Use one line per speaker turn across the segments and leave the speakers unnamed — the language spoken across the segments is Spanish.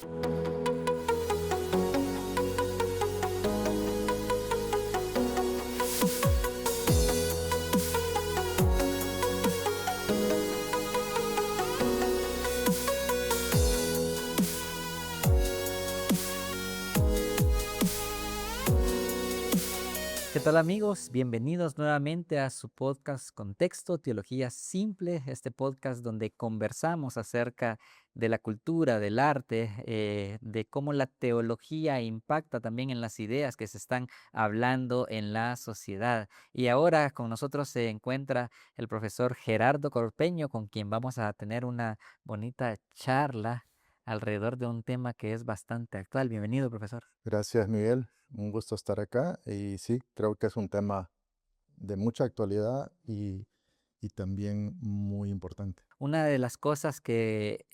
¿Qué tal amigos? Bienvenidos nuevamente a su podcast Contexto, Teología Simple, este podcast donde conversamos acerca de la cultura, del arte, de cómo la teología impacta también en las ideas que se están hablando en la sociedad. Y ahora con nosotros se encuentra el profesor Gerardo Corpeño, con quien vamos a tener una bonita charla alrededor de un tema que es bastante actual. Bienvenido, profesor.
Gracias, Miguel. Un gusto estar acá. Y sí, creo que es un tema de mucha actualidad y también muy importante.
Una de las cosas que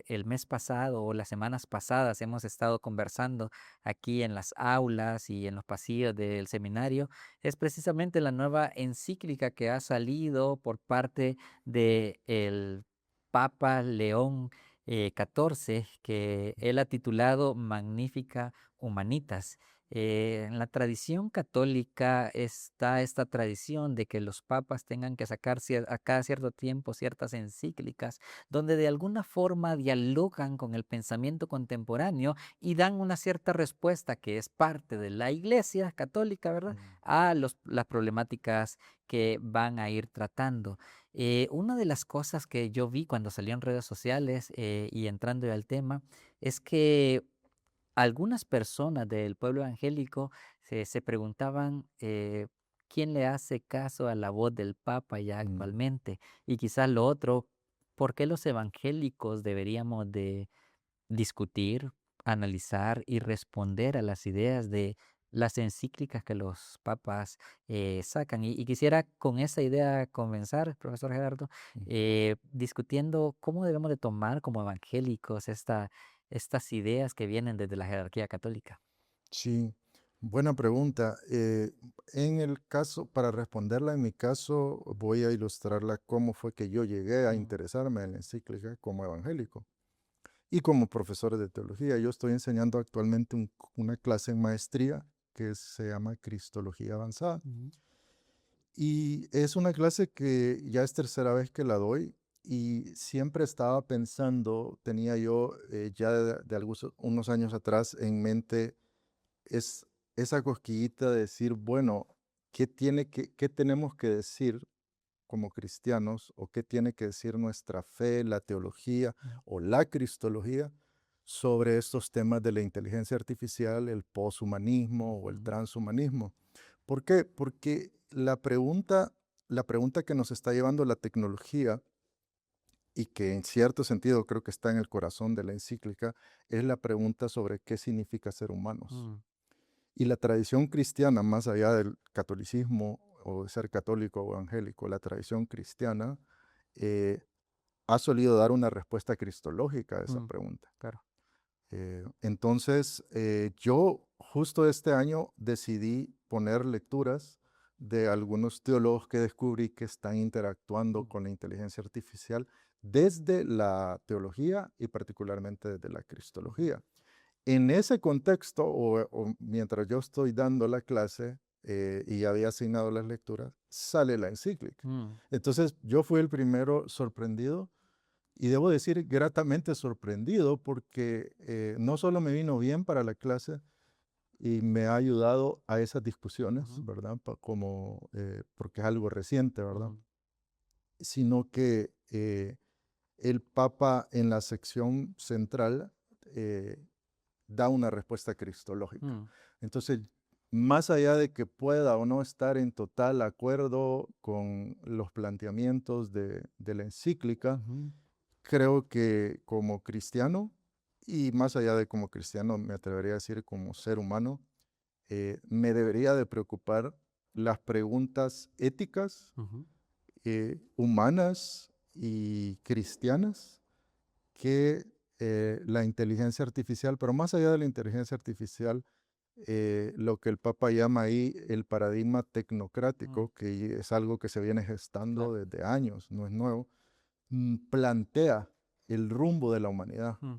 el mes pasado o las semanas pasadas hemos estado conversando aquí en las aulas y en los pasillos del seminario es precisamente la nueva encíclica que ha salido por parte del Papa León XIV, que él ha titulado Magnifica Humanitas. En la tradición católica está esta tradición de que los papas tengan que sacar a cada cierto tiempo ciertas encíclicas donde de alguna forma dialogan con el pensamiento contemporáneo y dan una cierta respuesta que es parte de la Iglesia católica, ¿verdad?
Mm.
A las problemáticas que van a ir tratando. Una de las cosas que yo vi cuando salió en redes sociales y entrando al tema es que algunas personas del pueblo evangélico se preguntaban quién le hace caso a la voz del Papa ya
Mm.
actualmente. Y quizás lo otro, ¿por qué los evangélicos deberíamos de discutir, analizar y responder a las ideas de las encíclicas que los papas sacan? Y quisiera con esa idea comenzar, profesor Gerardo,
Mm.
discutiendo cómo debemos de tomar como evangélicos estas ideas que vienen desde la jerarquía católica.
Sí, buena pregunta. En el caso, para responderla, en mi caso, voy a ilustrarla cómo fue que yo llegué a
Mm,
interesarme en la encíclica como evangélico y como profesor de teología. Yo estoy enseñando actualmente una clase en maestría que se llama Cristología Avanzada.
ujú,
Y es una clase que ya es tercera vez que la doy y siempre estaba pensando, tenía yo ya de unos años atrás en mente es esa cosquillita de decir, bueno, qué tenemos que decir como cristianos o qué tiene que decir nuestra fe, la teología
mm,
o la cristología sobre estos temas de la inteligencia artificial, el poshumanismo o el
ujú,
transhumanismo? ¿Por qué? Porque la pregunta que nos está llevando la tecnología y que en cierto sentido creo que está en el corazón de la encíclica, es la pregunta sobre qué significa ser humanos.
mm,
Y la tradición cristiana, más allá del catolicismo o de ser católico o evangélico, la tradición cristiana eh, ha solido dar una respuesta cristológica a esa
mm,
pregunta.
claro.
Entonces, yo justo este año decidí poner lecturas de algunos teólogos que descubrí que están interactuando
Mm,
con la inteligencia artificial desde la teología y particularmente desde la
ujú,
cristología. En ese contexto, o mientras yo estoy dando la clase y había asignado las lecturas, sale la encíclica.
mm,
Entonces, yo fui el primero sorprendido y debo decir gratamente sorprendido porque no solo me vino bien para la clase y me ha ayudado a esas discusiones,
ujú,
¿verdad? Porque es algo reciente, ¿verdad?
ujú,
Sino que el Papa en la sección central eh, da una respuesta cristológica.
mm,
Entonces, más allá de que pueda o no estar en total acuerdo con los planteamientos de la encíclica,
ujú,
creo que como cristiano, y más allá de como cristiano, me atrevería a decir como ser humano, me debería de preocupar las preguntas éticas,
ujú,
humanas y cristianas que la inteligencia artificial, pero más allá de la inteligencia artificial, lo que el Papa llama ahí el paradigma
mm,
tecnocrático, que es algo que se viene gestando
claro.
desde años, no es nuevo, plantea el rumbo de la humanidad.
Mm,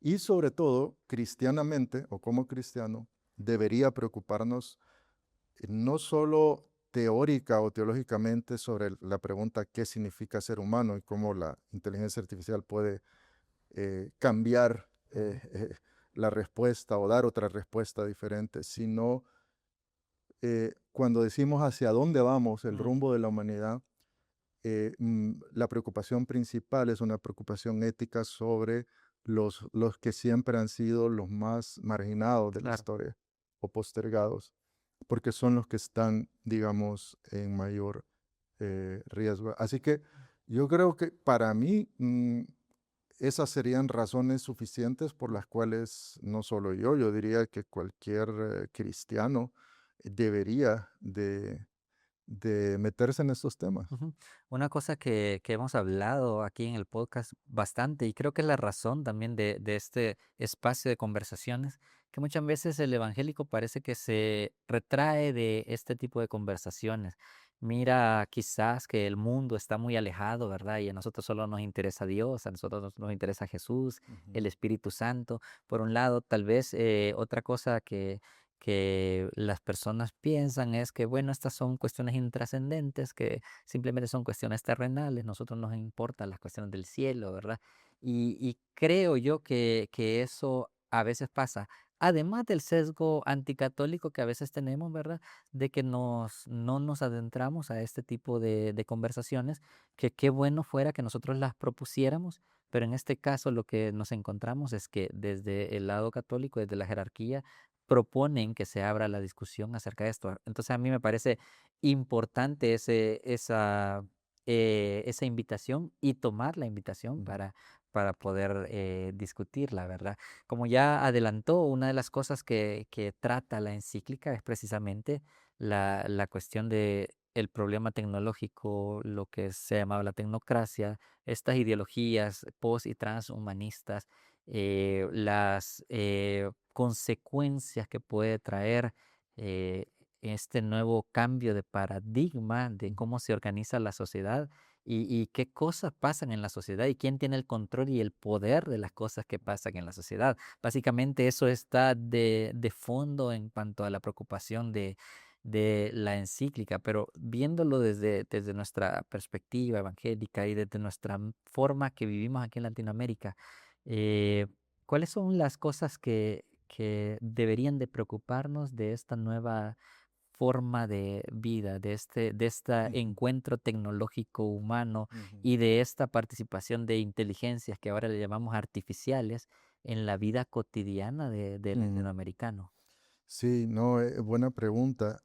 Y sobre todo, cristianamente o como cristiano, debería preocuparnos no solo teórica o teológicamente sobre la pregunta qué significa ser humano y cómo la inteligencia artificial puede cambiar
Ujú,
la respuesta o dar otra respuesta diferente, sino cuando decimos hacia dónde vamos, el
mm,
rumbo de la humanidad, la preocupación principal es una preocupación ética sobre los que siempre han sido los más marginados de la
claro.
historia o postergados, porque son los que están, digamos, en mayor riesgo. Así que yo creo que para mí esas serían razones suficientes por las cuales no solo yo diría que cualquier cristiano debería de meterse en estos temas.
Ujú. Una cosa que hemos hablado aquí en el podcast bastante, y creo que es la razón también de este espacio de conversaciones, que muchas veces el evangélico parece que se retrae de este tipo de conversaciones. Mira, quizás que el mundo está muy alejado, ¿verdad? Y a nosotros solo nos interesa Dios, a nosotros nos interesa Jesús,
Ujú,
el Espíritu Santo. Por un lado, tal vez otra cosa que las personas piensan es que, bueno, estas son cuestiones intrascendentes, que simplemente son cuestiones terrenales, nosotros nos importan las cuestiones del cielo, ¿verdad? Y creo yo que eso a veces pasa. Además del sesgo anticatólico que a veces tenemos, ¿verdad? De que no nos adentramos a este tipo de conversaciones, que qué bueno fuera que nosotros las propusiéramos, pero en este caso lo que nos encontramos es que desde el lado católico, desde la jerarquía, proponen que se abra la discusión acerca de esto. Entonces a mí me parece importante esa invitación y tomar la invitación
ujú,
para poder discutirla, ¿verdad? Como ya adelantó, una de las cosas que trata la encíclica es precisamente la cuestión de el problema tecnológico, lo que se ha llamado la tecnocracia, estas ideologías post y transhumanistas, las consecuencias que puede traer eh, este nuevo cambio de paradigma de
ujú,
cómo se organiza la sociedad y qué cosas pasan en la sociedad y quién tiene el control y el poder de las cosas que pasan en la sociedad. Básicamente eso está de fondo en cuanto a la preocupación de la encíclica, pero viéndolo desde nuestra perspectiva evangélica y desde nuestra forma que vivimos aquí en Latinoamérica, eh, ¿cuáles son las cosas que deberían de preocuparnos de esta nueva forma de vida, de este
ujú,
encuentro tecnológico humano
ujú,
y de esta participación de inteligencias que ahora le llamamos artificiales en la vida cotidiana del
ujú.
latinoamericano?
Sí, no, buena pregunta.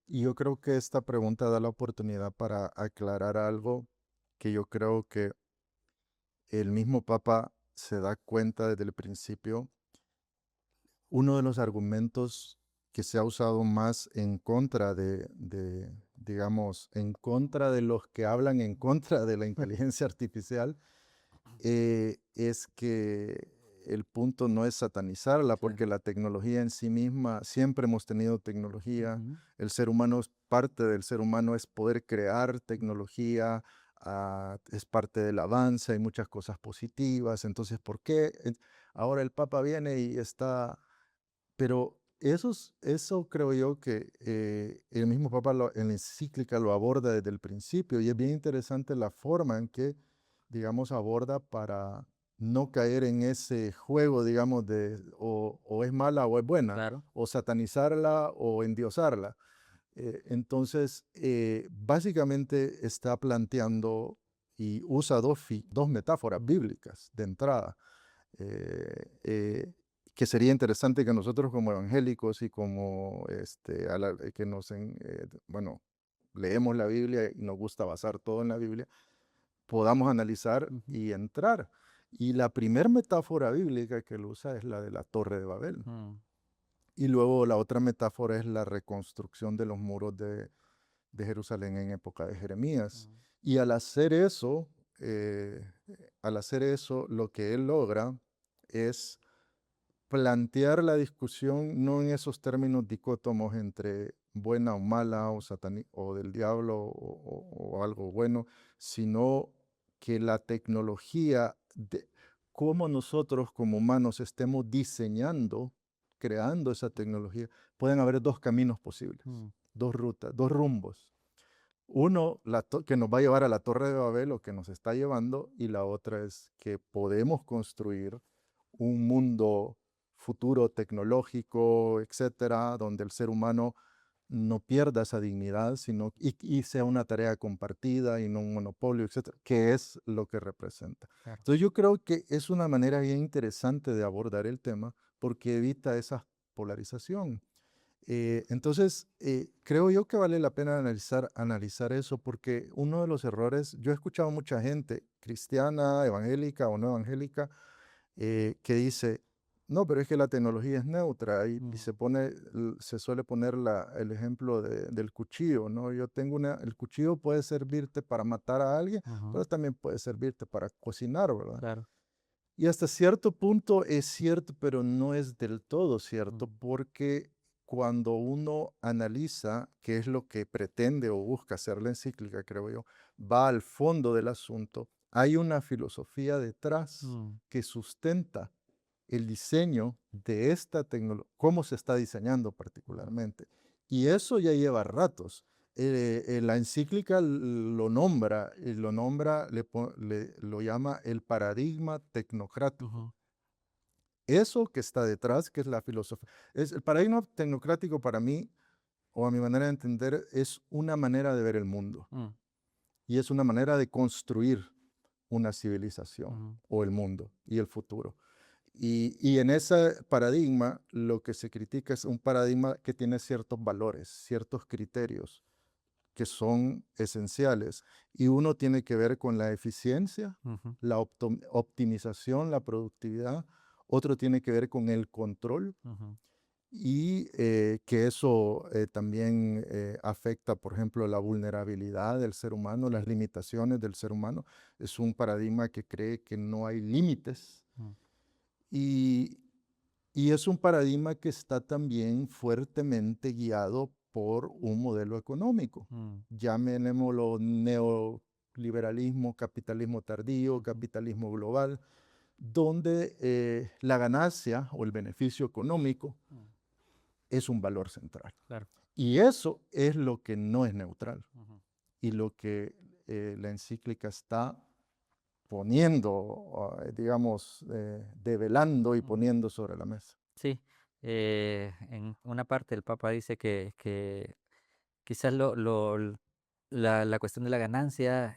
Y yo creo que esta pregunta da la oportunidad para aclarar algo que yo creo que el mismo Papa se da cuenta desde el principio. Uno de los argumentos que se ha usado más en contra digamos, en contra de los que hablan en contra de la inteligencia artificial, es que el punto no es satanizarla,
Claro.
porque la tecnología en sí misma, siempre hemos tenido tecnología,
Ujú,
el ser humano es parte del ser humano, es poder crear tecnología, es parte del avance, hay muchas cosas positivas, entonces, ¿por qué ahora el Papa viene y está pero eso creo yo que el mismo Papa en la encíclica lo aborda desde el principio y es bien interesante la forma en que, digamos, aborda para no caer en ese juego, digamos, de o es mala o es buena,
claro.
o satanizarla o endiosarla. Entonces, básicamente está planteando y usa dos metáforas bíblicas de entrada que sería interesante que nosotros como evangélicos y como que bueno, leemos la Biblia y nos gusta basar todo en la Biblia, podamos analizar
Ujú,
y entrar. Y la primer metáfora bíblica que él usa es la de la Torre de Babel.
mm,
Y luego la otra metáfora es la reconstrucción de los muros de Jerusalén en época de Jeremías.
mm,
Y al hacer eso, lo que él logra es plantear la discusión no en esos términos dicótomos entre buena o mala o, o del diablo o algo bueno, sino que la tecnología, cómo nosotros como humanos estemos diseñando, creando esa tecnología, pueden haber dos caminos posibles,
mm,
dos rutas, dos rumbos. Uno, que nos va a llevar a la Torre de Babel o que nos está llevando, y la otra es que podemos construir un mundo futuro tecnológico, etcétera, donde el ser humano no pierda esa dignidad, sino y sea una tarea compartida y no un monopolio, etcétera, que es lo que representa.
claro.
Entonces yo creo que es una manera bien interesante de abordar el tema porque evita esa polarización. Entonces, creo yo que vale la pena analizar eso porque uno de los errores, yo he escuchado mucha gente, cristiana, evangélica o no evangélica, que dice, no, pero es que la tecnología es neutra y
Mm,
se suele poner el ejemplo del cuchillo, ¿no? El cuchillo puede servirte para matar a alguien,
ujú,
pero también puede servirte para cocinar, ¿verdad?
claro.
Y hasta cierto punto es cierto, pero no es del todo cierto,
Mm,
porque cuando uno analiza qué es lo que pretende o busca hacer la encíclica, creo yo, va al fondo del asunto, hay una filosofía detrás
mm,
que sustenta el diseño de esta tecnología, cómo se está diseñando
ujú,
particularmente. Y eso ya lleva ratos. La encíclica lo llama el paradigma tecnocrático.
ujú,
Eso que está detrás, que es la filosofía. El paradigma tecnocrático para mí, o a mi manera de entender, es una manera de ver el mundo
mm,
y es una manera de construir una civilización
ujú,
o el mundo y el futuro. Y en ese paradigma lo que se critica es un paradigma que tiene ciertos valores, ciertos criterios que son esenciales. Y uno tiene que ver con la eficiencia,
ujú,
la optimización, la productividad. Otro tiene que ver con el control
ujú,
y que eso también afecta, por ejemplo, la vulnerabilidad del ser humano, las limitaciones del ser humano. Es un paradigma que cree que no hay límites
mm,
y, y es un paradigma que está también fuertemente guiado por un modelo económico.
mm,
Llamémoslo neoliberalismo, capitalismo tardío,
ujú,
capitalismo global, donde la ganancia o el beneficio económico
mm,
es un valor central.
claro.
Y eso es lo que no es neutral
Ujú,
y lo que la encíclica está poniendo, digamos, develando y
ujú.
poniendo sobre la mesa.
Sí, en una parte el Papa dice que quizás la cuestión de la ganancia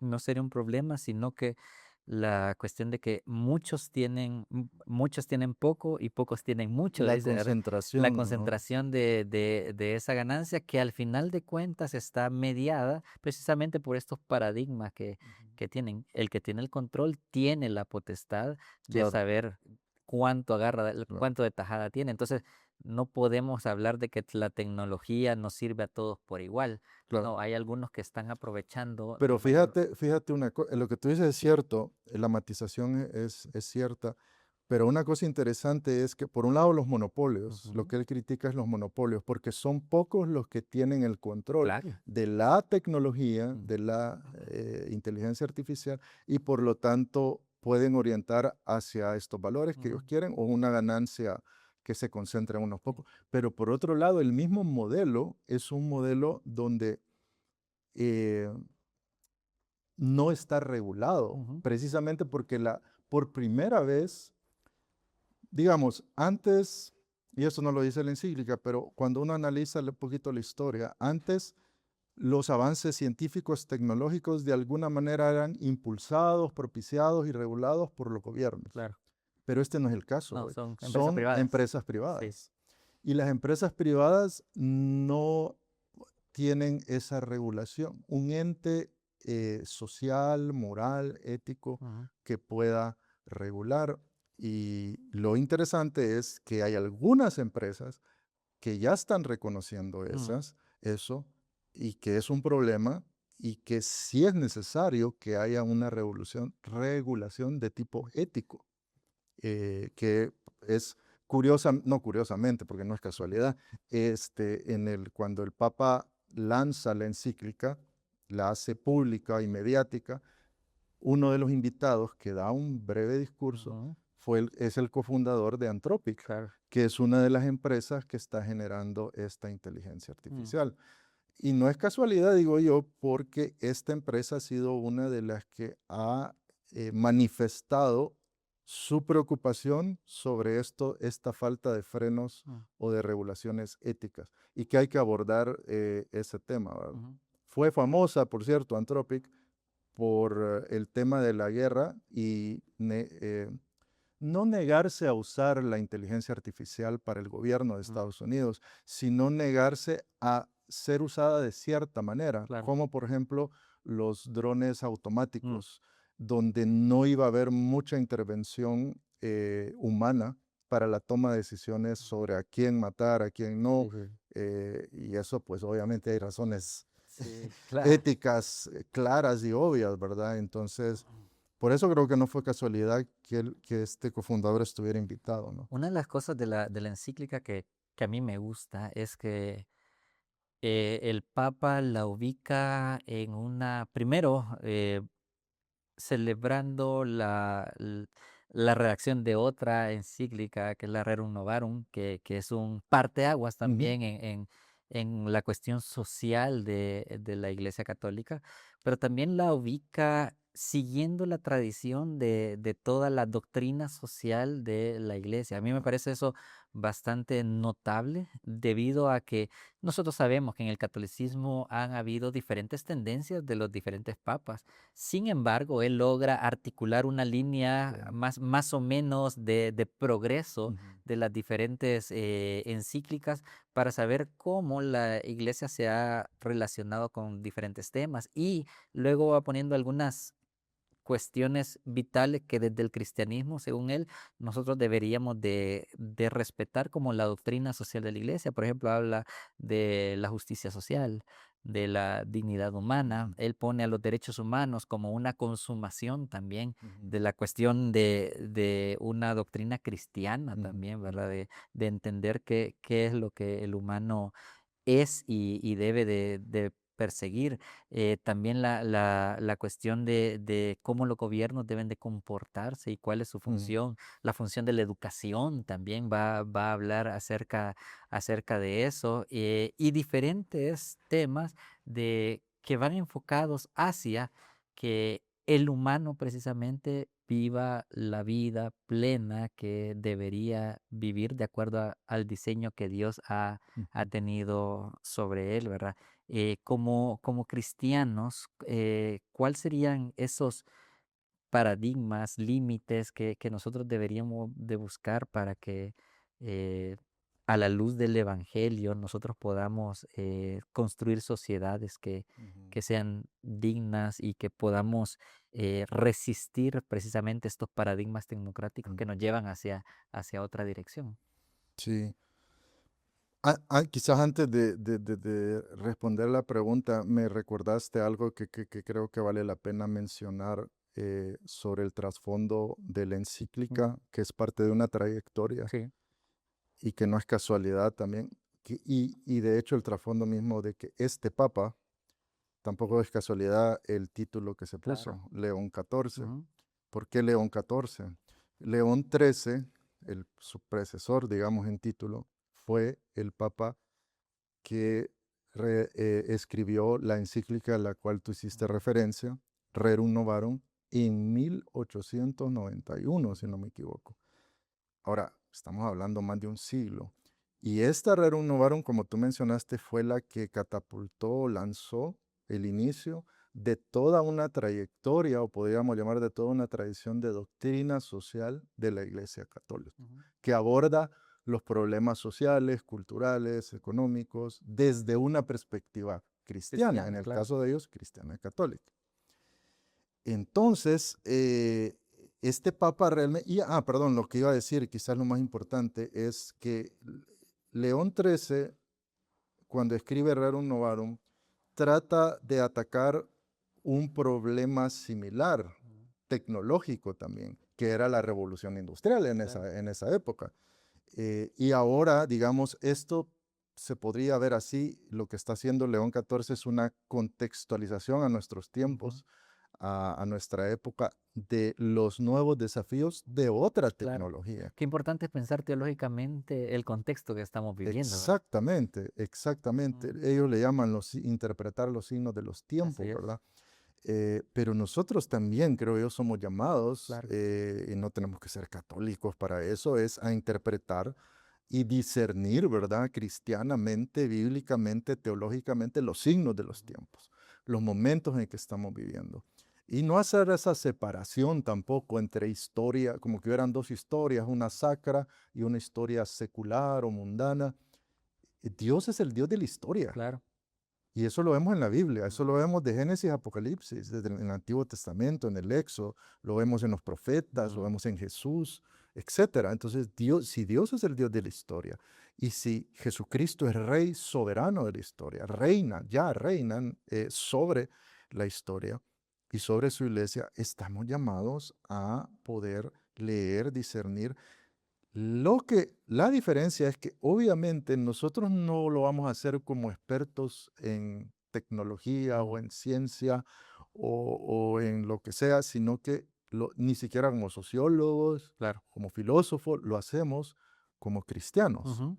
no sería un problema, sino que la cuestión de que muchos tienen poco y pocos tienen mucho,
La
dice, la
concentración, ¿no?
concentración de esa ganancia que al final de cuentas está mediada precisamente por estos paradigmas
Ujú.
que tienen. El que tiene el control tiene la potestad de
Claro,
saber cuánto agarra,
claro,
cuánto de tajada tiene. Entonces, no podemos hablar de que la tecnología nos sirve a todos por igual.
claro.
No, hay algunos que están aprovechando
Pero
mejor.
fíjate una cosa, lo que tú dices es cierto, la matización es cierta, pero una cosa interesante es que, por un lado, los monopolios, lo
Ujú,
que él critica es los monopolios, porque son pocos los que tienen el control
claro.
de la tecnología,
Mm,
de la inteligencia artificial, y por lo tanto pueden orientar hacia estos valores que
ujú,
ellos quieren o una ganancia que se concentra en unos
sí,
pocos. Pero por otro lado, el mismo modelo es un modelo donde eh, no está regulado,
ujú,
precisamente porque por primera vez, digamos, antes, y eso no lo dice la encíclica, pero cuando uno analiza un poquito la historia, antes los avances científicos tecnológicos de alguna manera eran impulsados, propiciados y regulados por los gobiernos.
claro.
Pero este no es el caso
No,
hoy.
son empresas
Son
privadas.
empresas
Sí.
privadas. Y las empresas privadas no tienen esa regulación, un ente social, moral, ético
Ujú,
que pueda regular. Y lo interesante es que hay algunas empresas que ya están reconociendo
ujú,
eso, y que es un problema y que sí es necesario que haya una regulación de tipo ético, que es no curiosamente, porque no es casualidad, cuando el Papa lanza la encíclica, la hace pública y mediática, uno de los invitados que da un breve discurso
Ujú,
es el cofundador de Anthropic,
claro.
que es una de las empresas que está generando esta inteligencia
Mm,
artificial. Y no es casualidad, digo yo, porque esta empresa ha sido una de las que ha manifestado su preocupación sobre esta falta de frenos
mm,
o de regulaciones éticas y que hay que abordar ese tema, ¿verdad?
ujú,
Fue famosa, por cierto, Anthropic, por el tema de la guerra y no negarse a usar la inteligencia artificial para el gobierno de
mm,
Estados Unidos, sino negarse a ser usada de cierta manera,
claro.
como por ejemplo los drones
Mm,
automáticos, donde no iba a haber mucha intervención humana para la toma de decisiones sobre a quién matar, a quién no,
sí, sí.
y eso pues obviamente hay razones
Sí, claro.
éticas claras y obvias, ¿verdad? Entonces, por eso creo que no fue casualidad que este cofundador estuviera invitado, ¿no?
Una de las cosas de la encíclica que a mí me gusta es que el Papa la ubica en una, primero, celebrando la redacción de otra encíclica, que es la Rerum Novarum, que es un parteaguas
Ujú,
también en la cuestión social de la Iglesia Católica, pero también la ubica siguiendo la tradición de toda la doctrina social de la Iglesia. A mí me parece eso bastante notable debido a que nosotros sabemos que en el catolicismo han habido diferentes tendencias de los diferentes papas. Sin embargo, él logra articular una
sí,
línea más o menos de progreso
ujú,
de las diferentes encíclicas para saber cómo la iglesia se ha relacionado con diferentes temas y luego va poniendo algunas cuestiones vitales que desde el cristianismo, según él, nosotros deberíamos de respetar como la doctrina social de la iglesia. Por ejemplo, habla de la justicia social, de la dignidad humana.
ujú,
Él pone a los derechos humanos como una consumación también
ujú,
de la cuestión de una doctrina cristiana
ujú,
también, ¿verdad? De entender qué es lo que el humano es y debe de perseguir. También la cuestión de cómo los gobiernos deben de comportarse y cuál es su
ujú,
función. La función de la educación también va a hablar acerca de eso y diferentes temas que van enfocados hacia que el humano precisamente viva la vida plena que debería vivir de acuerdo al diseño que Dios ha
ujú,
tenido sobre él, ¿verdad? Como cristianos, ¿cuáles serían esos paradigmas, límites que nosotros deberíamos de buscar para que eh, a la luz del Evangelio nosotros podamos construir sociedades
ujú,
que sean dignas y que podamos resistir precisamente estos paradigmas tecnocráticos que
ujú.
nos llevan hacia otra dirección?
Sí. Quizás antes de responder la pregunta, me recordaste algo que creo que vale la pena mencionar sobre el trasfondo de la
Mm,
encíclica, que es parte de una trayectoria
sí,
y que no es casualidad también. Y de hecho el trasfondo mismo de que este papa, tampoco es casualidad el título que se
claro.
puso, León XIV.
Ujú,
¿Por qué León XIV? León XIII, su predecesor, digamos, en título, fue el papa que escribió la encíclica a la cual tú hiciste
ujú,
referencia, Rerum Novarum, en 1891, si no me equivoco. Ahora, estamos hablando más de un siglo. Y esta Rerum Novarum, como tú mencionaste, fue la que catapultó, lanzó el inicio de toda una trayectoria, o podríamos llamar de toda una tradición de doctrina social de la Iglesia Católica,
ujú.
que aborda los problemas sociales, culturales, económicos, desde una perspectiva cristiana, en
Cristiana,
el
claro.
caso de ellos, cristiana católica. Entonces, este papa realmente, perdón, lo que iba a decir, quizás lo más importante, es que León XIII, cuando escribe Rerum Novarum, trata de atacar un problema similar,
Ujú,
tecnológico también, que era la revolución industrial
claro.
en esa época. Y ahora, digamos, esto se podría ver así, lo que está haciendo León XIV es una contextualización a nuestros
Ujú,
tiempos, a nuestra época de los nuevos desafíos de otra
Claro.
tecnología.
Qué importante es pensar teológicamente el contexto que estamos viviendo, ¿verdad?
Exactamente, exactamente.
Mm,
Ellos le llaman interpretar los signos de los
así
tiempos,
es,
¿verdad? Pero nosotros también, creo yo, somos llamados,
claro.
y no tenemos que ser católicos para eso, es a interpretar y discernir, ¿verdad? Cristianamente, bíblicamente, teológicamente, los signos de los
Ujú,
tiempos, los momentos en que estamos viviendo. Y no hacer esa separación tampoco entre historia, como que hubieran dos historias, una sacra y una historia secular o mundana. Dios es el Dios de la historia.
claro.
Y eso lo vemos en la Biblia, eso lo
Ujú,
vemos de Génesis a Apocalipsis, desde en el Antiguo Testamento, en el Éxodo, lo vemos en los profetas, lo
ujú,
vemos en Jesús, etcétera. Entonces, Dios, si Dios es el Dios de la historia y si Jesucristo es Rey soberano de la historia, reina, ya reinan sobre la historia y sobre su iglesia, estamos llamados a poder leer, discernir la diferencia es que obviamente nosotros no lo vamos a hacer como expertos en tecnología o
mm,
en ciencia o en lo que sea, sino que ni siquiera como sociólogos,
claro.
como filósofos, lo hacemos como cristianos.
Ujú,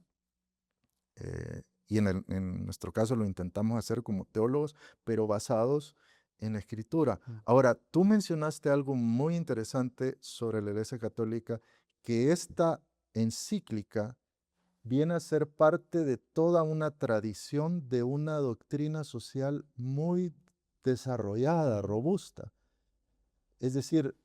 Y en nuestro caso lo intentamos hacer como teólogos, pero basados en la escritura.
mm,
Ahora, tú mencionaste algo muy interesante sobre la Iglesia Católica, que esta encíclica viene a ser parte de toda una tradición de una doctrina social muy desarrollada,
ujú,
robusta. Es decir,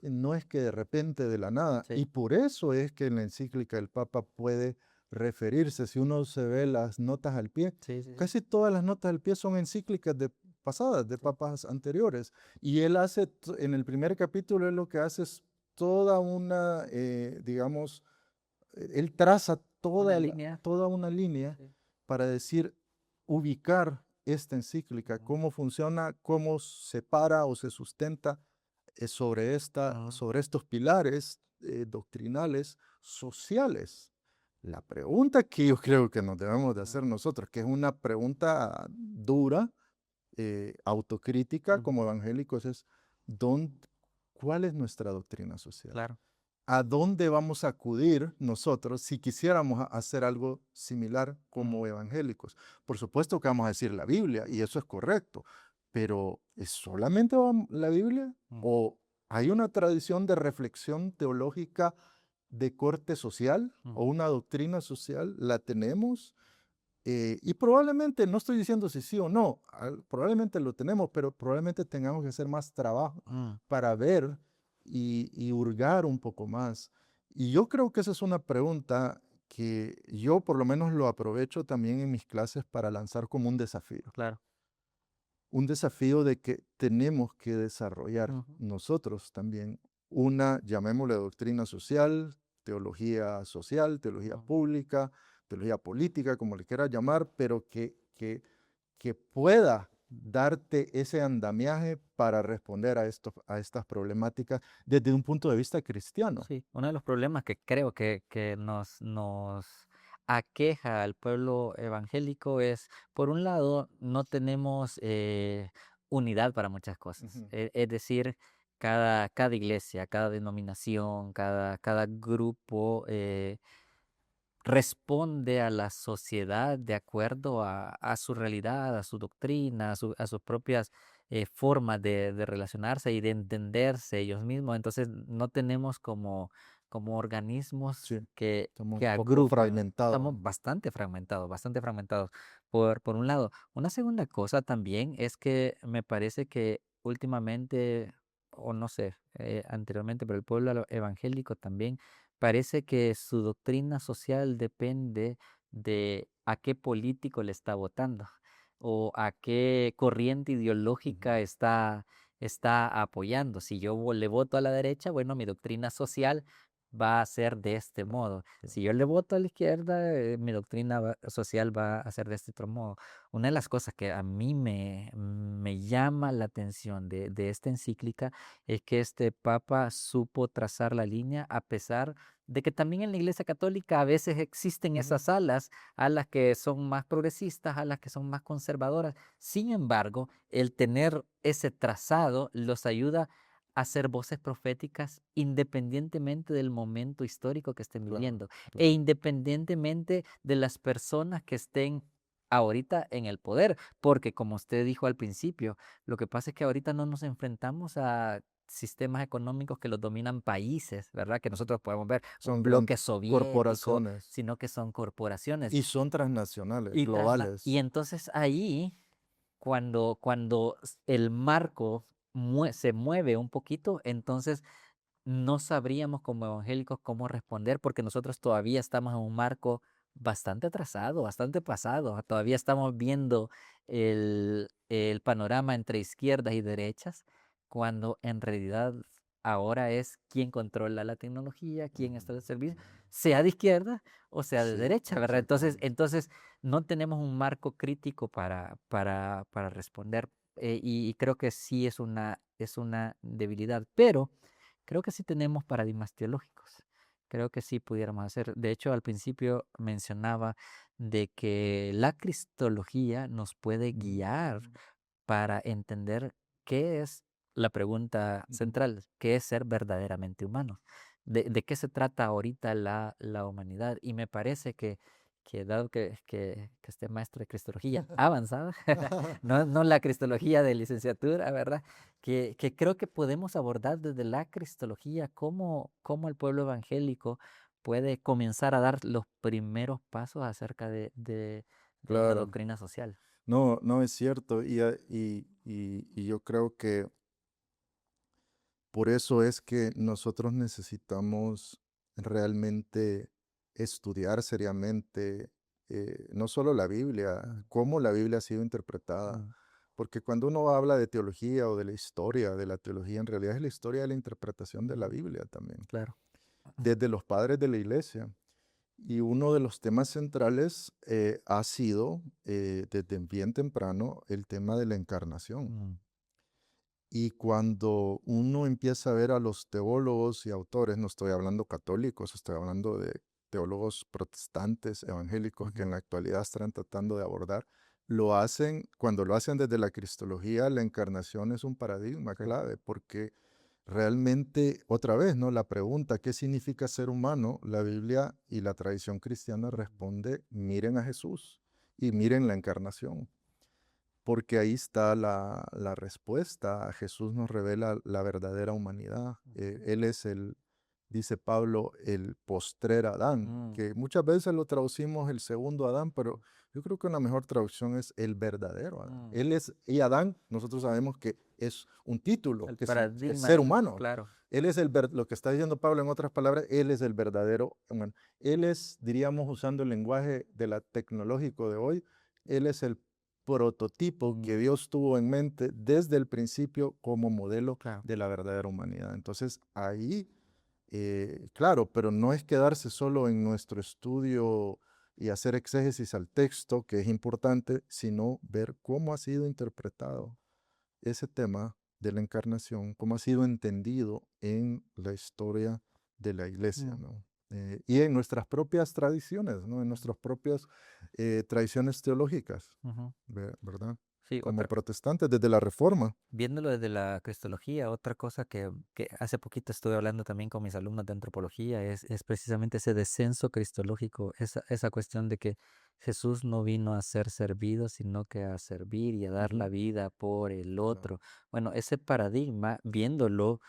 no es que de repente de la nada, y
sí,
por eso es que en la encíclica el Papa puede referirse, si uno se ve las notas al pie,
sí, sí, sí,
casi todas las notas al pie son encíclicas de pasadas, de
sí.
papas anteriores. Y él hace, en el primer capítulo, él lo que hace es toda una, digamos, él traza
Una línea.
toda una línea
Sí.
para decir, ubicar esta encíclica,
Ujú,
cómo funciona, cómo se para o se sustenta
ujú,
sobre estos pilares doctrinales, sociales. La pregunta que yo creo que nos debemos de
ujú,
hacer nosotros, que es una pregunta dura, autocrítica como
ujú,
evangélicos, es ¿dónde, ¿cuál es nuestra doctrina social?
claro.
¿A dónde vamos a acudir nosotros si quisiéramos hacer algo similar como
Mm,
evangélicos? Por supuesto que vamos a decir la Biblia y eso es correcto, pero ¿es solamente la Biblia?
mm,
¿O hay una tradición de reflexión teológica de corte social o
ujú,
una doctrina social? ¿La tenemos? Y probablemente, no estoy diciendo si sí o no, probablemente lo tenemos, pero probablemente tengamos que hacer más trabajo
mm,
para ver y hurgar un poco más. Y yo creo que esa es una pregunta que yo por lo menos lo aprovecho también en mis clases para lanzar como
claro.
un desafío de que tenemos que desarrollar
Ujú,
nosotros también una, llamémosle social, teología
ujú,
pública, teología política, como le quieras llamar, pero que pueda darte ese andamiaje para responder a estas problemáticas desde un punto de vista cristiano.
sí, uno de los problemas que creo que nos aqueja al pueblo evangélico es, por un lado, no tenemos unidad para muchas cosas.
Ujú,
Es decir, cada iglesia, cada denominación, cada grupo responde a la sociedad de acuerdo a su realidad, a su doctrina, a sus propias formas de relacionarse y de entenderse ellos mismos. Entonces no tenemos como organismos
sí, estamos
que
un poco
agrupen.
fragmentados.
Estamos bastante fragmentados, por un lado. Una segunda cosa también es que me parece que últimamente, o no sé, anteriormente, pero el pueblo evangélico también parece que su doctrina social depende de a qué político le está votando o a qué corriente
Ujú,
ideológica está apoyando. Si yo le voto a la derecha, bueno, mi doctrina social va a ser de este modo. Si yo le voto a la izquierda, mi doctrina social va a ser de este otro modo. Una de las cosas que a mí me llama la atención de esta encíclica es que este papa supo trazar la línea a pesar de que también en la Iglesia Católica a veces existen
Ujú,
esas alas, a las que son más progresistas, a las que son más conservadoras. Sin embargo, el tener ese trazado los ayuda a ser voces proféticas independientemente del momento histórico que estén
claro,
viviendo e
claro.
independientemente de las personas que estén ahorita en el poder, porque como usted dijo al principio, lo que pasa es que ahorita no nos enfrentamos a sistemas económicos que los dominan países, ¿verdad? Que nosotros podemos ver un
Son
bloque soviético,
corporaciones
sino que son corporaciones.
y son transnacionales,
Y
globales.
entonces ahí, cuando el marco se mueve un poquito, entonces no sabríamos como evangélicos cómo responder porque nosotros todavía estamos en un marco bastante atrasado, bastante pasado. Todavía estamos viendo el panorama entre izquierdas y derechas, cuando en realidad ahora es quién controla la tecnología, quién está
Ujú.
al servicio, sea de izquierda o sea de
Sí,
derecha, ¿verdad?
exactamente.
Entonces no tenemos un marco crítico para responder. Y creo que sí es una debilidad, pero creo que sí tenemos paradigmas teológicos. Creo que sí pudiéramos hacer. De hecho, al principio mencionaba de que la cristología nos puede
Ujú,
guiar para entender qué es la pregunta
ujú.
central, qué es ser verdaderamente humano, de qué se trata ahorita la humanidad. Y me parece que dado que este maestro de Cristología avanzada, no la Cristología de licenciatura, ¿verdad? Que creo que podemos abordar desde la Cristología cómo el pueblo evangélico puede comenzar a dar los primeros pasos acerca de una
Claro.
doctrina social.
No, no es cierto. Y yo creo que por eso es que nosotros necesitamos realmente estudiar seriamente no solo la Biblia, cómo la Biblia ha sido interpretada.
Mm,
Porque cuando uno habla de teología o de la historia de la teología, en realidad es la historia de la interpretación de la Biblia también,
claro.
desde los padres de la iglesia. Y uno de los temas centrales ha sido, desde bien temprano, el tema de la encarnación.
Mm,
Y cuando uno empieza a ver a los teólogos y autores, no estoy hablando católicos, estoy hablando de teólogos protestantes, evangélicos, que
ujú,
en la actualidad están tratando de abordar, lo hacen, cuando lo hacen desde la cristología, la encarnación es un paradigma
sí,
clave, porque realmente, otra vez, ¿no? La pregunta, ¿qué significa ser humano? La Biblia y la tradición cristiana responde, miren a Jesús y miren la encarnación, porque ahí está la respuesta. Jesús nos revela la verdadera humanidad.
ujú,
Él es dice Pablo, el postrer Adán,
mm,
que muchas veces lo traducimos el segundo Adán, pero yo creo que una mejor traducción es el verdadero Adán.
mm.
Él es, y Adán, nosotros sabemos que es un título,
El
que es
paradigma,
ser humano.
claro.
Él es lo que está diciendo Pablo en otras palabras, él es el verdadero humano. Él es, diríamos, usando el lenguaje de la tecnológico de hoy, él es el prototipo
Mm,
que Dios tuvo en mente desde el principio como modelo
claro.
de la verdadera humanidad. Entonces ahí, claro, pero no es quedarse solo en nuestro estudio y hacer exégesis al texto, que es importante, sino ver cómo ha sido interpretado ese tema de la encarnación, cómo ha sido entendido en la historia de la iglesia,
Mm,
¿no? Y en nuestras propias tradiciones, ¿no? En nuestras propias tradiciones teológicas,
ujú.
¿verdad?
Sí,
Como protestantes desde la Reforma.
viéndolo desde la cristología, otra cosa que hace poquito estuve hablando también con mis alumnos de antropología es precisamente ese descenso cristológico, esa cuestión de que Jesús no vino a ser servido, sino que a servir y a dar la
Ujú,
vida por el
claro.
otro. Bueno, ese paradigma, viéndolo,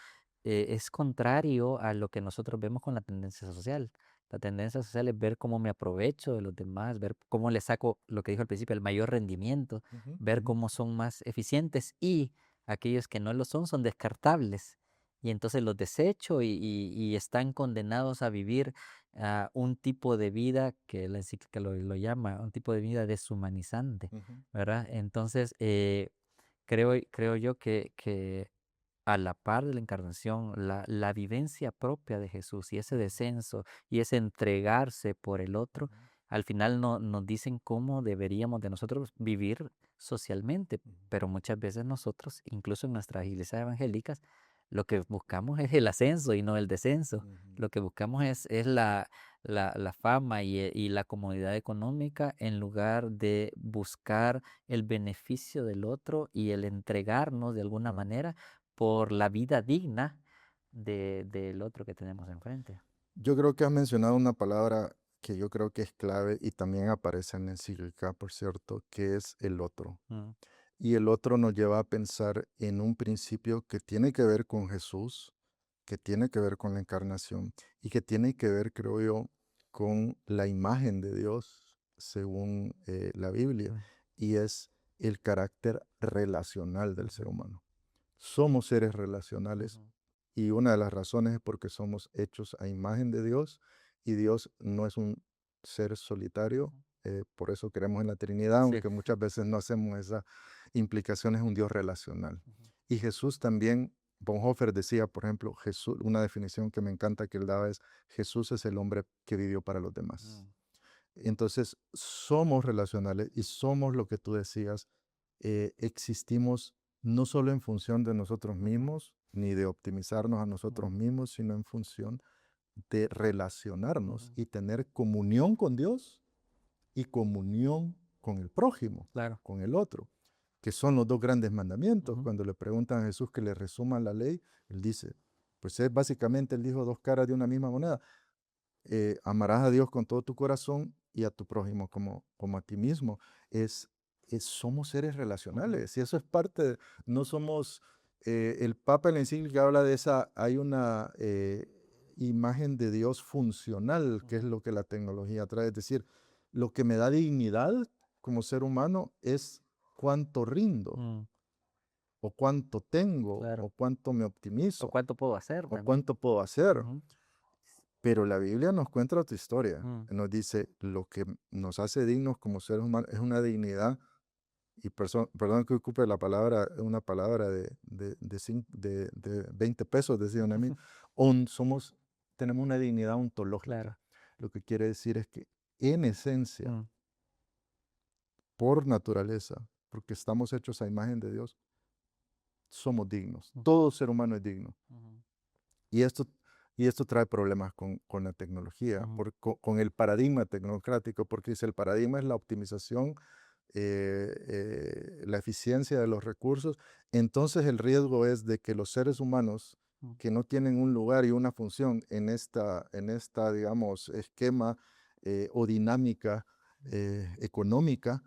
es contrario a lo que nosotros vemos con la tendencia social. La tendencia social es ver cómo me aprovecho de los demás, ver cómo le saco, lo que dijo al principio, el mayor rendimiento,
Ujú,
ver
ujú,
cómo son más eficientes y aquellos que no lo son descartables. Y entonces los desecho y están condenados a vivir un tipo de vida que la encíclica lo llama, un tipo de vida deshumanizante,
ujú,
¿verdad? Entonces, creo yo que a la par de la encarnación, la vivencia propia de Jesús y ese descenso y ese entregarse por el otro,
Ujú,
al final nos dicen cómo deberíamos de nosotros vivir socialmente,
ujú,
pero muchas veces nosotros, incluso en nuestras iglesias evangélicas, lo que buscamos es el ascenso y no el descenso.
ujú.
Lo que buscamos es la fama y la comodidad económica en lugar de buscar el beneficio del otro y el entregarnos de alguna
Claro.
manera por la vida digna del otro que tenemos enfrente.
Yo creo que has mencionado una palabra que yo creo que es clave y también aparece en la encíclica, por cierto, que es el otro.
Mm,
Y el otro nos lleva a pensar en un principio que tiene que ver con Jesús, que tiene que ver con la encarnación y que tiene que ver, creo yo, con la imagen de Dios según la Biblia,
mm,
y es el carácter relacional del ser
ujú,
humano. Somos seres relacionales
ujú,
y una de las razones es porque somos hechos a imagen de Dios y Dios no es un ser solitario.
ujú.
Por eso creemos en la Trinidad,
Sí.
aunque muchas veces no hacemos esa implicación, es un Dios relacional.
Ujú,
Y Jesús también, Bonhoeffer decía, por ejemplo, Jesús, una definición que me encanta que él daba es, Jesús es el hombre que vivió para los demás.
mm,
Entonces, somos relacionales y somos lo que tú decías, existimos no solo en función de nosotros
ujú,
mismos, ni de optimizarnos a nosotros
mm,
mismos, sino en función de relacionarnos
ujú.
y tener comunión con Dios y comunión con el prójimo,
Claro.
con el otro, que son los dos grandes mandamientos.
Ujú,
Cuando le preguntan a Jesús que le resuma la ley, él dice, pues es básicamente, él dijo, dos caras de una misma moneda. Amarás a Dios con todo tu corazón y a tu prójimo como a ti mismo. Es, somos seres
ujú,
relacionales y eso es parte, no somos, el Papa en la encíclica habla de esa, hay una imagen de Dios funcional, que es
ujú,
lo que la tecnología trae, es decir, lo que me da dignidad como ser humano es cuánto rindo,
mm,
o cuánto tengo,
claro.
o cuánto me
¿O
optimizo,
cuánto puedo hacer
o
también?
cuánto puedo hacer.
Ujú,
Pero la Biblia nos cuenta otra historia.
mm,
Nos dice, lo que nos hace dignos como seres humanos es una dignidad, y perdón que ocupe la palabra, una palabra de 20 pesos, decían a mí, tenemos una dignidad
claro.
ontológica. Lo que quiere decir es que en esencia,
Mm,
por naturaleza, porque estamos hechos a imagen de Dios, somos dignos.
mm,
Todo ser humano es digno.
ujú,
Y esto, y esto trae problemas con la tecnología,
ujú,
con el paradigma tecnocrático, porque dice el paradigma es la optimización, la eficiencia de los recursos. Entonces el riesgo es de que los seres humanos
mm,
que no tienen un lugar y una función en esta digamos, esquema o dinámica económica,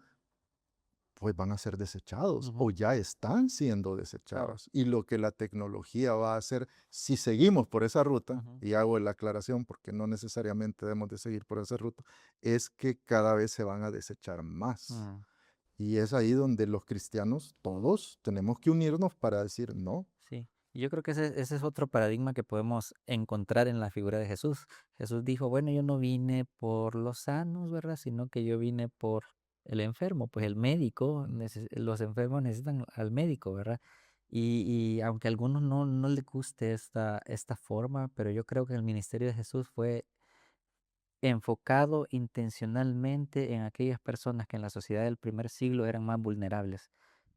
pues van a ser desechados
ujú,
o ya están siendo
claro.
desechados. Y lo que la tecnología va a hacer, si seguimos por esa ruta,
Ujú,
y hago la aclaración porque no necesariamente debemos de seguir por esa ruta, es que cada vez se van a desechar más.
mm.
Y es ahí donde los cristianos, todos, tenemos que unirnos para decir no.
Sí, y yo creo que ese es otro paradigma que podemos encontrar en la figura de Jesús. Jesús dijo, bueno, yo no vine por los sanos, ¿verdad? Sino que yo vine por el enfermo, pues el
Ujú,
médico,
ujú,
los enfermos necesitan al médico, ¿verdad? Y aunque a algunos no les guste esta forma, pero yo creo que el ministerio de Jesús fue enfocado intencionalmente en aquellas personas que en la sociedad del primer siglo eran más vulnerables,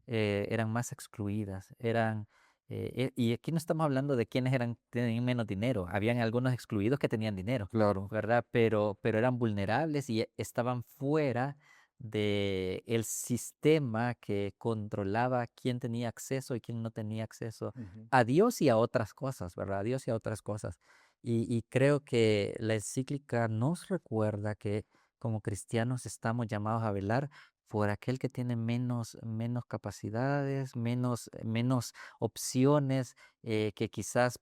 eran más excluidas, y aquí no estamos hablando de quienes tenían menos dinero, habían algunos excluidos que tenían dinero,
claro.
¿verdad? Pero eran vulnerables y estaban fuera de el sistema que controlaba quién tenía acceso y quién no tenía acceso
Ujú,
a Dios y a otras cosas, ¿verdad? A Dios y a otras cosas. Y creo que la encíclica nos recuerda que como cristianos estamos llamados a velar por aquel que tiene menos capacidades, menos opciones, que quizás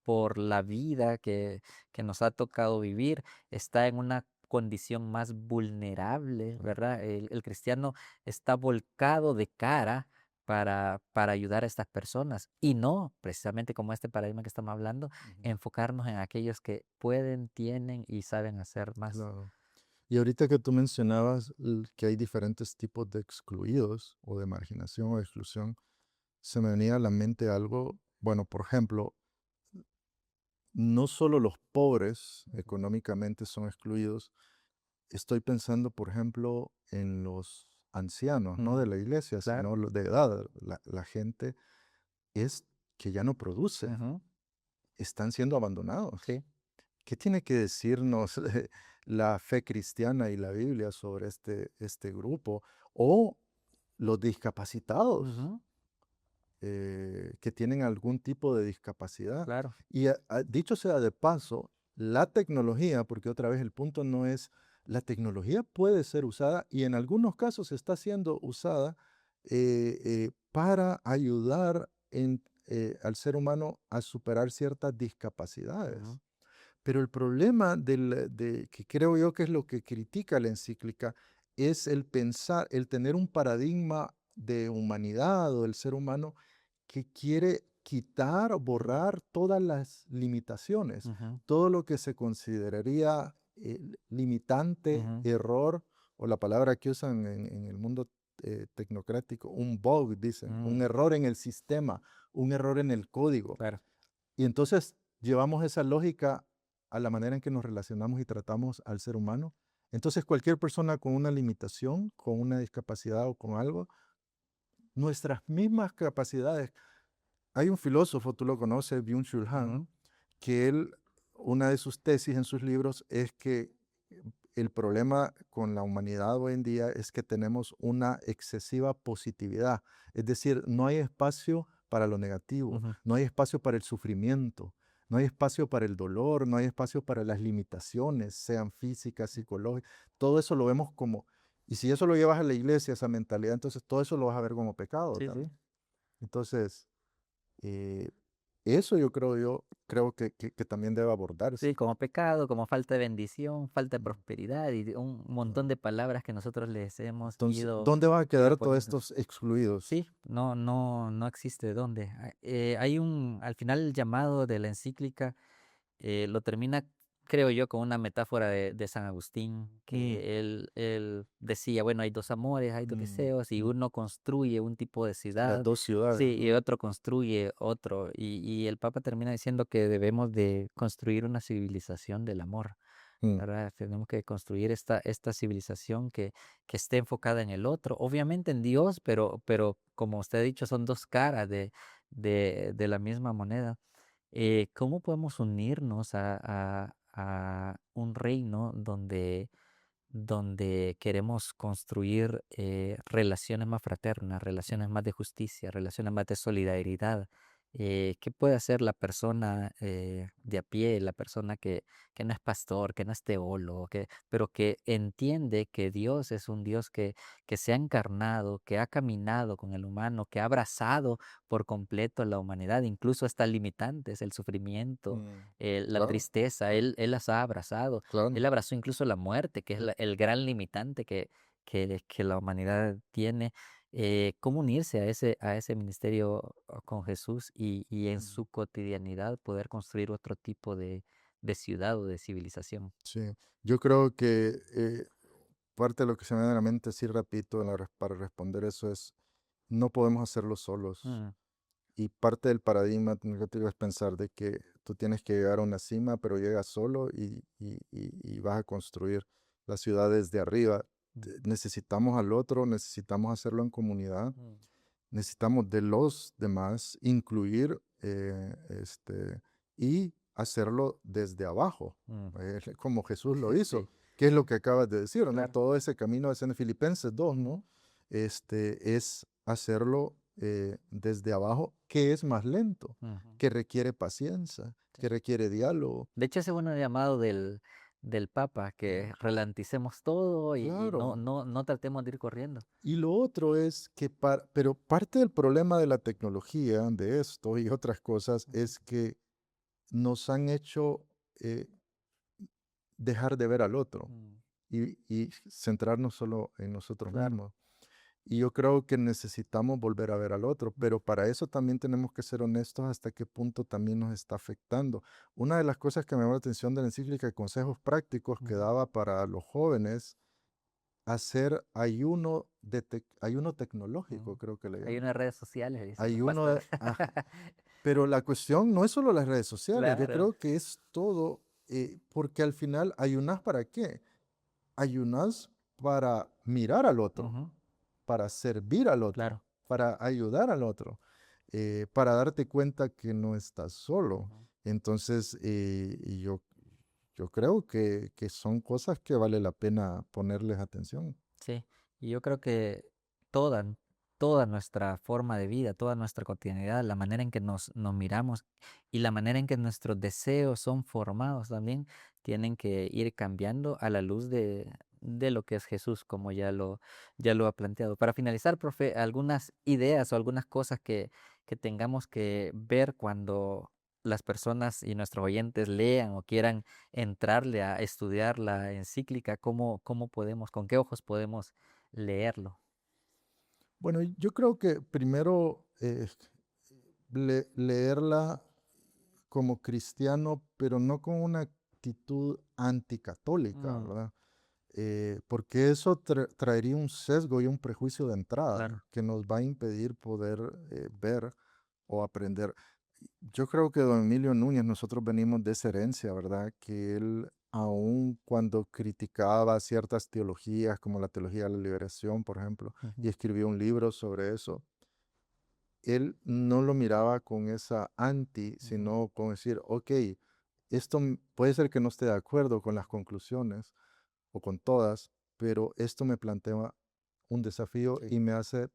por la vida que nos ha tocado vivir, está en una condición más vulnerable, ¿verdad? El cristiano está volcado de cara para ayudar a estas personas y no, precisamente como este paradigma que estamos hablando,
ujú,
enfocarnos en aquellos que pueden, tienen y saben hacer más.
claro. Y ahorita que tú mencionabas que hay diferentes tipos de excluidos o de marginación o de exclusión, se me venía a la mente algo, bueno, por ejemplo, no solo los pobres
Ujú,
económicamente son excluidos, estoy pensando, por ejemplo, en los ancianos, no de
mm,
la iglesia,
claro,
sino los de edad, la gente es que ya no produce,
ujú,
están siendo abandonados.
sí,
¿Qué tiene que decirnos la fe cristiana y la Biblia sobre este grupo? O los discapacitados,
ujú,
que tienen algún tipo de discapacidad.
claro,
Y dicho sea de paso, la tecnología, porque otra vez el punto no es, la tecnología puede ser usada y en algunos casos está siendo usada para ayudar al ser humano a superar ciertas
ujú,
discapacidades. Pero el problema que creo yo que es lo que critica la encíclica, es el pensar, el tener un paradigma de humanidad o del ser humano que quiere quitar o
mm,
borrar todas las limitaciones,
ujú,
todo lo que se consideraría limitante,
ujú,
error, o la palabra que usan en el mundo tecnocrático, un bug, dicen, un
mm,
error en el sistema, un error en el código.
claro,
Y entonces llevamos esa lógica a la manera en que nos relacionamos y tratamos al ser humano. Entonces cualquier persona con una limitación, con una discapacidad o con algo, nuestras mismas capacidades. Hay un filósofo, tú lo conoces, Byung-Chul Han,
ujú,
que él, una de sus tesis en sus libros es que el problema con la humanidad hoy en día es que tenemos una excesiva positividad. Es decir, no hay espacio para lo negativo,
ujú,
no hay espacio para el sufrimiento, no hay espacio para el dolor, no hay espacio para las limitaciones, sean físicas, psicológicas. Todo eso lo vemos como, y si eso lo llevas a la iglesia, esa mentalidad, entonces todo eso lo vas a ver como pecado
sí, sí.
también. Entonces, eh, eso yo creo que también debe abordarse.
Sí, como pecado, como falta de bendición, falta de
Mm,
prosperidad y de un
claro.
montón de palabras que nosotros les hemos
Entonces, ¿dónde van a
ido
quedar todos
poniendo.
estos excluidos?
Sí, no existe dónde. Hay al final el llamado de la encíclica lo termina, creo yo, con una metáfora de San Agustín,
Mm,
que él decía, bueno, hay dos amores, hay dos
mm,
deseos, y
mm.
uno construye un tipo de
Las
ciudad,
2 ciudades,
sí, y
¿no?
otro construye otro, y el Papa termina diciendo que debemos de construir una civilización del amor.
Mm,
¿Verdad? Tenemos que construir esta civilización que esté enfocada en el otro, obviamente en Dios, pero como usted ha dicho, son dos caras de la misma moneda. ¿Cómo podemos unirnos a un reino donde queremos construir relaciones más fraternas, relaciones más de justicia, relaciones más de solidaridad? ¿Qué puede hacer la persona de a pie, la persona que no es pastor, que no es teólogo, pero que entiende que Dios es un Dios que se ha encarnado, que ha caminado con el humano, que ha abrazado por completo a la humanidad, incluso hasta limitantes, el sufrimiento,
mm.
la
Claro,
tristeza, él las ha abrazado.
claro.
Él abrazó incluso la muerte, que es el gran limitante que la humanidad tiene. ¿Cómo unirse a ese ministerio con Jesús y en
Mm,
su cotidianidad poder construir otro tipo de ciudad o de civilización?
sí. Yo creo que parte de lo que se me viene a la mente, así rapidito, para responder eso es, no podemos hacerlo solos.
Mm,
Y parte del paradigma negativo es pensar de que tú tienes que llegar a una cima, pero llegas solo y vas a construir la ciudad desde arriba. Necesitamos al otro, necesitamos hacerlo en comunidad,
mm,
necesitamos de los demás, incluir y hacerlo desde abajo,
mm,
como Jesús lo
sí,
hizo, que es lo que acabas de decir, ¿no?
claro.
Todo ese camino es en Filipenses 2, ¿no? Es hacerlo desde abajo, que es más lento,
Ujú,
que requiere paciencia,
sí.
que requiere diálogo.
De hecho, ese es un llamado del Papa,
Mm,
que relanticemos todo y no,
claro.
no, no tratemos de ir corriendo.
Y lo otro es que, pero parte del problema de la tecnología, de esto y otras cosas,
Ujú,
es que nos han hecho eh, dejar de ver al otro
mm,
y centrarnos solo en nosotros
claro.
mismos. Y yo creo que necesitamos volver a ver al otro,
Mm,
pero para eso también tenemos que ser honestos hasta qué punto también nos está afectando. Una de las cosas que me llamó la atención de la encíclica de consejos prácticos que
ujú,
daba para los jóvenes, hacer ayuno tecnológico,
Mm.
creo que le
Hay
llaman.
unas redes sociales, dicen los
Ayuno,
pastores.
pero la cuestión no es solo las redes sociales, yo
Claro.
creo que es todo, porque al final, ¿ayunas para qué? Ayunas para mirar al otro,
Ujú,
para servir al otro,
claro.
para ayudar al otro, para darte cuenta que no estás solo.
Ujú.
Entonces, y yo creo que son cosas que vale la pena ponerles atención.
Sí, y yo creo que toda, toda nuestra forma de vida, toda nuestra cotidianidad, la manera en que nos miramos y la manera en que nuestros deseos son formados también, tienen que ir cambiando a la luz de lo que es Jesús, como ya lo ha planteado. Para finalizar, profe, algunas ideas o algunas cosas que tengamos que ver cuando las personas y nuestros oyentes lean o quieran entrarle a estudiar la encíclica, ¿cómo podemos, con qué ojos podemos leerlo?
Bueno, yo creo que primero leerla como cristiano, pero no con una actitud anticatólica,
Mm,
¿verdad? Porque eso traería un sesgo y un prejuicio de entrada
claro.
que nos va a impedir poder ver o aprender. Yo creo que don Emilio Núñez, nosotros venimos de esa herencia, ¿verdad? Que él, aun cuando criticaba ciertas teologías, como la teología de la liberación, por ejemplo, y
Ujú,
escribió un libro sobre eso, él no lo miraba con esa anti,
ujú,
sino con decir, ok, esto puede ser que no esté de acuerdo con las conclusiones o con todas, pero esto me plantea un desafío
sí.
y me hace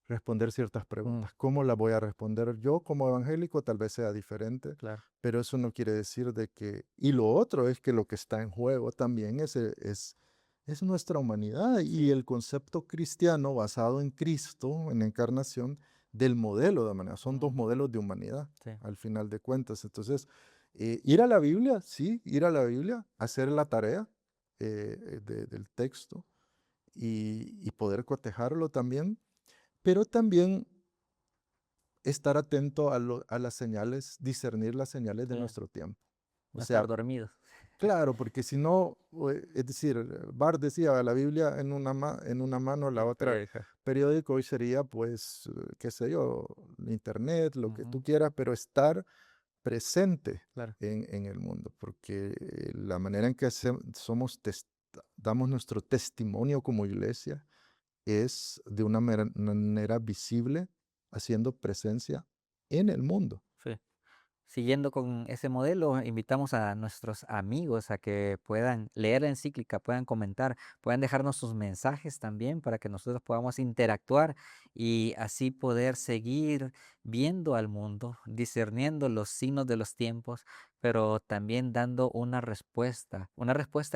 responder ciertas
Mm,
preguntas. ¿Cómo las voy a responder yo como evangélico? Tal vez sea diferente,
claro.
pero eso no quiere decir de que... Y lo otro es que lo que está en juego también es nuestra humanidad y
Sí,
el concepto cristiano basado en Cristo, en la encarnación, del modelo de humanidad. Son dos
mm,
modelos de humanidad,
sí,
al final de cuentas. Entonces, ir a la Biblia, sí, ir a la Biblia, hacer la tarea del texto y poder cotejarlo también, pero también estar atento a las señales, discernir las señales de
sí.
nuestro tiempo. O
No estar
sea,
dormidos.
claro, porque si no, es decir, Barth decía la Biblia en una mano,
Y
la
el
otra
periódico.
periódico, hoy sería pues, qué sé yo, internet, lo que tú
Ujú,
quieras, pero estar presente
claro.
en el mundo, porque la manera en que damos nuestro testimonio como iglesia es de una manera visible, haciendo presencia en el mundo.
Sí. Siguiendo con ese modelo, invitamos a nuestros amigos a que puedan leer la encíclica, puedan comentar, puedan dejarnos sus mensajes también para que nosotros podamos interactuar y así poder seguir viendo al mundo, discerniendo los signos de los tiempos, pero también dando una respuesta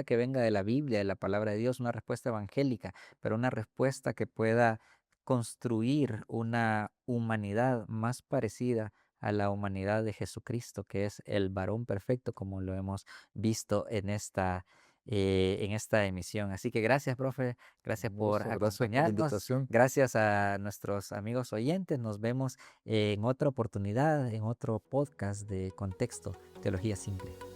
que venga de la Biblia, de la palabra de Dios, una respuesta evangélica, pero una respuesta que pueda construir una humanidad más parecida a la humanidad de Jesucristo, que es el varón perfecto, como lo hemos visto en esta emisión. Así que gracias, profe, gracias
Un
por
gusto, gracias por la
acompañarnos,
invitación.
gracias a nuestros amigos oyentes. Nos vemos en otra oportunidad, en otro podcast de Contexto, Teología Simple.